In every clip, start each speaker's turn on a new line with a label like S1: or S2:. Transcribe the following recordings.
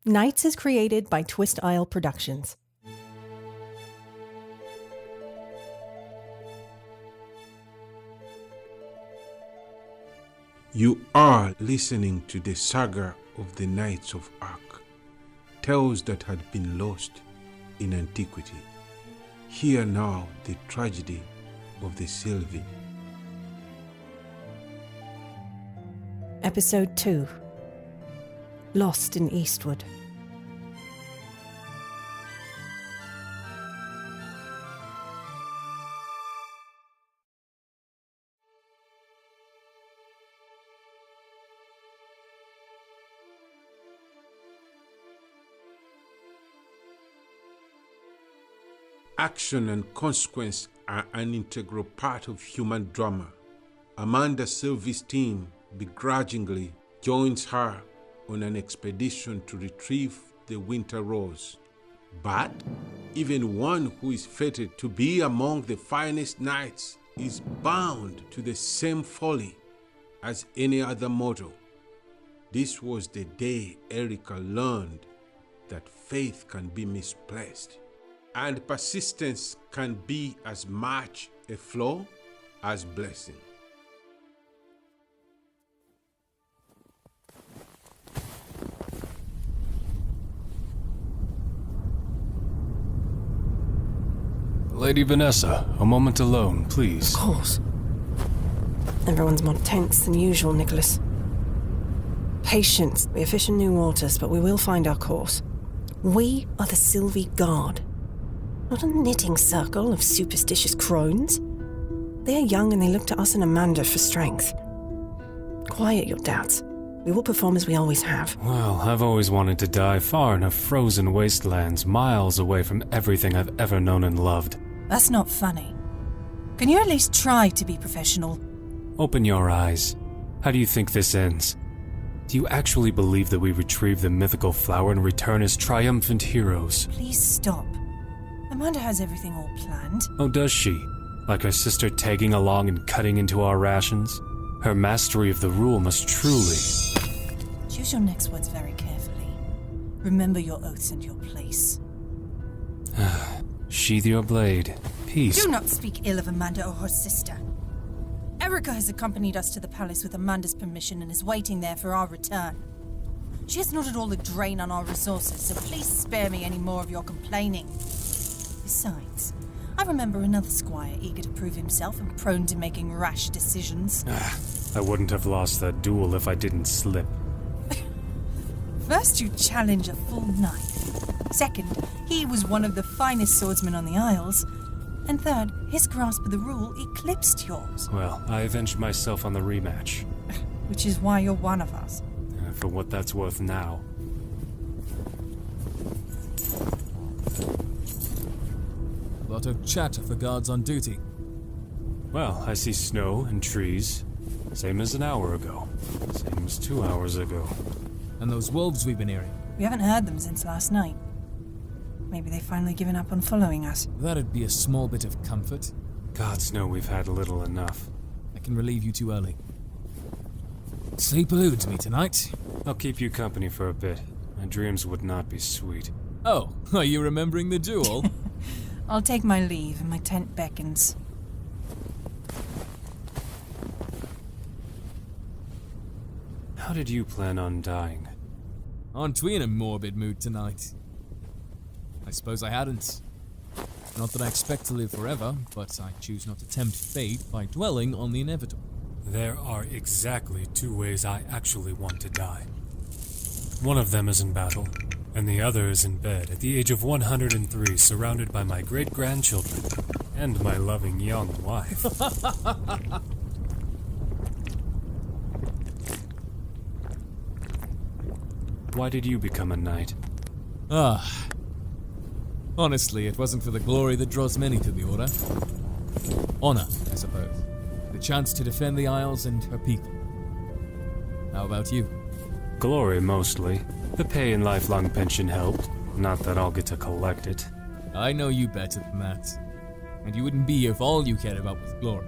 S1: Nights is created by Twist Isle Productions.
S2: You are listening to the saga of the Knights of Ark, tales that had been lost in antiquity. Hear now the tragedy of the Sylvi.
S1: Episode 2. Lost in Eastwood.
S2: Action and consequence are an integral part of human drama. Amanda Sylvi's team begrudgingly joins her on an expedition to retrieve the Winter Rose. But even one who is fated to be among the finest knights is bound to the same folly as any other mortal. This was the day Erica learned that faith can be misplaced, and persistence can be as much a flaw as blessing.
S3: Lady Vanessa, a moment alone, please.
S1: Of course. Everyone's more tense than usual, Nicholas. Patience. We are fishing new waters, but we will find our course. We are the Sylvi Guard, not a knitting circle of superstitious crones. They are young and they look to us and Amanda for strength. Quiet your doubts. We will perform as we always have.
S3: Well, I've always wanted to die far in a frozen wastelands, miles away from everything I've ever known and loved.
S4: That's not funny. Can you at least try to be professional?
S3: Open your eyes. How do you think this ends? Do you actually believe that we retrieve the mythical flower and return as triumphant heroes?
S4: Please stop. Amanda has everything all planned.
S3: Oh, does she? Like her sister tagging along and cutting into our rations? Her mastery of the rule must truly...
S4: Choose your next words very carefully. Remember your oaths and your place.
S3: Sheathe your blade. Peace.
S4: Do not speak ill of Amanda or her sister. Erica has accompanied us to the palace with Amanda's permission and is waiting there for our return. She has not at all a drain on our resources, so please spare me any more of your complaining. Besides, I remember another squire eager to prove himself and prone to making rash decisions.
S3: I wouldn't have lost that duel if I didn't slip.
S4: First, you challenge a full knight. Second, he was one of the finest swordsmen on the Isles. And third, his grasp of the rule eclipsed yours.
S3: Well, I avenged myself on the rematch.
S4: Which is why you're one of us.
S3: For what that's worth now.
S5: A lot of chatter for guards on duty.
S3: Well, I see snow and trees. Same as an hour ago. Same as 2 hours ago.
S5: And those wolves we've been hearing.
S4: We haven't heard them since last night. Maybe they've finally given up on following us.
S5: That'd be a small bit of comfort.
S3: Gods know we've had little enough.
S5: I can relieve you too early. Sleep eludes me tonight.
S3: I'll keep you company for a bit. My dreams would not be sweet.
S5: Oh, are you remembering the duel?
S4: I'll take my leave and my tent beckons.
S3: How did you plan on dying?
S5: Aren't we in a morbid mood tonight? I suppose I hadn't. Not that I expect to live forever, but I choose not to tempt fate by dwelling on the inevitable.
S3: There are exactly 2 ways I actually want to die. One of them is in battle, and the other is in bed at the age of 103, surrounded by my great-grandchildren and my loving young wife. Why did you become a knight?
S5: Honestly, it wasn't for the glory that draws many to the Order. Honor, I suppose. The chance to defend the Isles and her people. How about you?
S3: Glory, mostly. The pay and lifelong pension helped. Not that I'll get to collect it.
S5: I know you better than that. And you wouldn't be here if all you cared about was glory.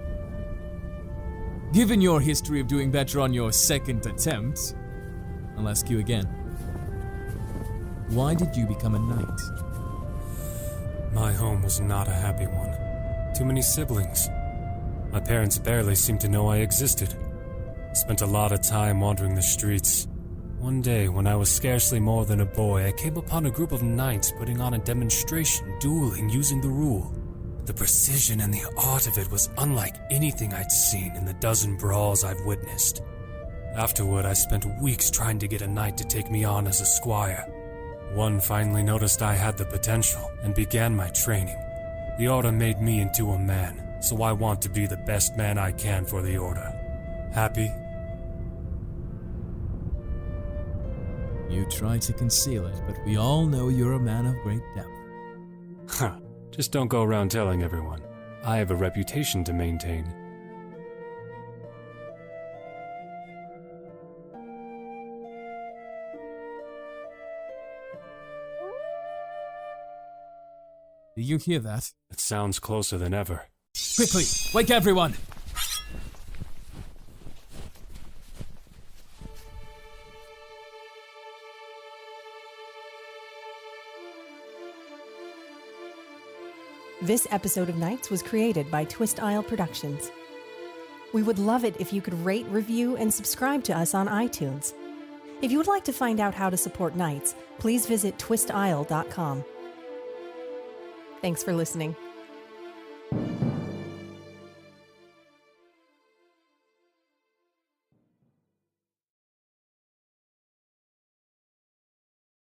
S5: Given your history of doing better on your second attempt, I'll ask you again. Why did you become a knight?
S3: My home was not a happy one. Too many siblings. My parents barely seemed to know I existed. Spent a lot of time wandering the streets. One day, when I was scarcely more than a boy, I came upon a group of knights putting on a demonstration, dueling using the rule. The precision and the art of it was unlike anything I'd seen in the dozen brawls I've witnessed. Afterward, I spent weeks trying to get a knight to take me on as a squire. One finally noticed I had the potential and began my training. The order made me into a man, so I want to be the best man I can for the order. Happy?
S5: You try to conceal it, but we all know you're a man of great depth.
S3: Huh. Just don't go around telling everyone. I have a reputation to maintain.
S5: Do you hear that?
S3: It sounds closer than ever.
S5: Quickly, wake everyone!
S1: This episode of Knights was created by Twist Isle Productions. We would love it if you could rate, review, and subscribe to us on iTunes. If you would like to find out how to support Knights, please visit twistisle.com. Thanks for listening.